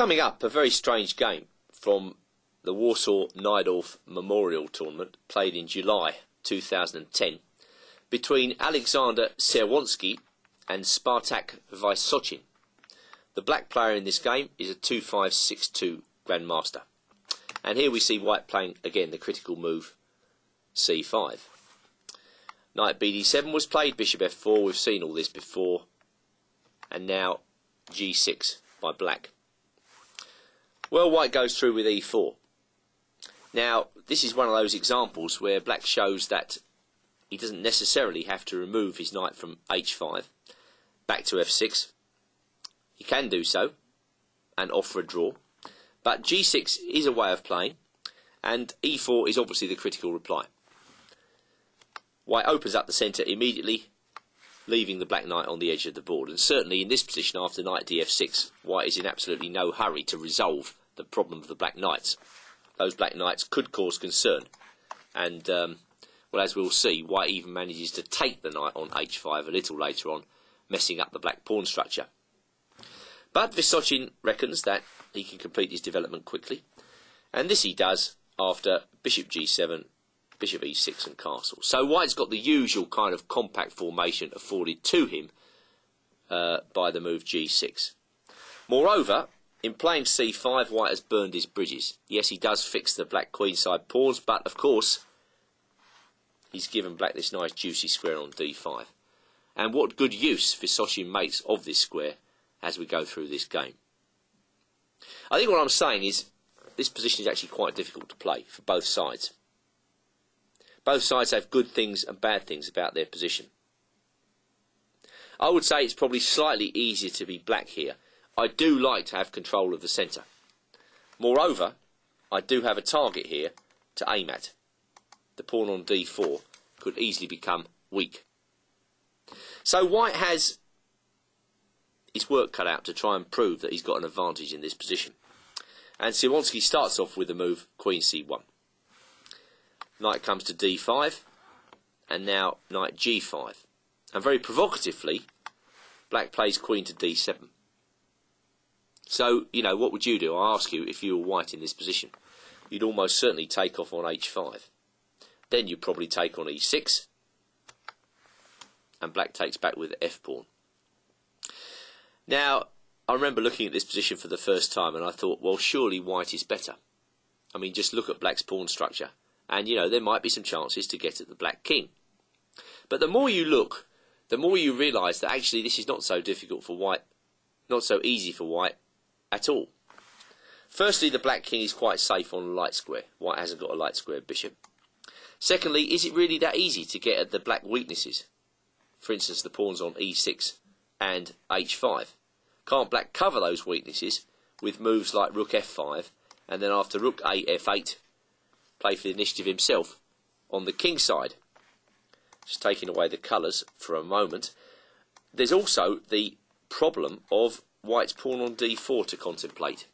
Coming up, a very strange game from the Warsaw Najdorf Memorial Tournament played in July 2010 between Alexander Czerwonski and Spartak Vysochin. The black player in this game is a 2-5-6-2 Grandmaster. And here we see white playing again the critical move c5. Knight bd7 was played, bishop f4, we've seen all this before. And now g6 by black. Well, white goes through with e4. Now, this is one of those examples where black shows that he doesn't necessarily have to remove his knight from h5 back to f6. He can do so and offer a draw. But g6 is a way of playing, and e4 is obviously the critical reply. White opens up the centre immediately, leaving the black knight on the edge of the board. And certainly in this position, after knight df6, white is in absolutely no hurry to resolve the problem of the black knights. Those black knights could cause concern. And, well, as we'll see, white even manages to take the knight on h5 a little later on, messing up the black pawn structure. But Vysochin reckons that he can complete his development quickly. And this he does after bishop g7, bishop e6 and castle. So white's got the usual kind of compact formation afforded to him by the move g6. Moreover, in playing c5, white has burned his bridges. Yes, he does fix the black queenside pawns, but of course he's given black this nice juicy square on d5. And what good use Vysochin makes of this square as we go through this game. I think what I'm saying is this position is actually quite difficult to play for both sides. Both sides have good things and bad things about their position. I would say it's probably slightly easier to be black here. I do like to have control of the centre. Moreover, I do have a target here to aim at. The pawn on d4 could easily become weak. So white has his work cut out to try and prove that he's got an advantage in this position. And Czerwonski starts off with the move queen c1. Knight comes to d5, and now knight g5. And very provocatively, black plays queen to d7. So, you know, what would you do? I ask you, if you were white in this position. You'd almost certainly take off on h5. Then you'd probably take on e6, and black takes back with the f-pawn. Now, I remember looking at this position for the first time, and I thought, well, surely white is better. I mean, just look at black's pawn structure. And, you know, there might be some chances to get at the black king. But the more you look, the more you realise that actually this is not so difficult for white, not so easy for white at all. Firstly, the black king is quite safe on a light square. White hasn't got a light square bishop. Secondly, is it really that easy to get at the black weaknesses? For instance, the pawns on e6 and h5. Can't black cover those weaknesses with moves like rook f5, and then after rook a f8, play for the initiative himself on the king side? Just taking away the colours for a moment. There's also the problem of white's pawn on d4 to contemplate.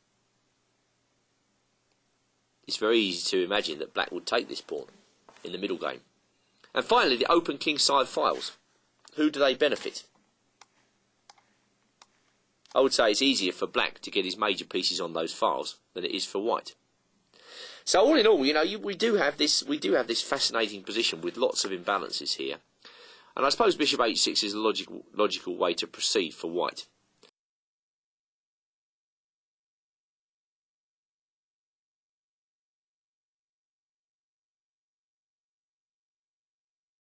It's very easy to imagine that black would take this pawn in the middle game. And finally, the open kingside files. Who do they benefit? I would say it's easier for black to get his major pieces on those files than it is for white. So all in all, you know, we do have this fascinating position with lots of imbalances here. And I suppose bishop h6 is a logical way to proceed for white.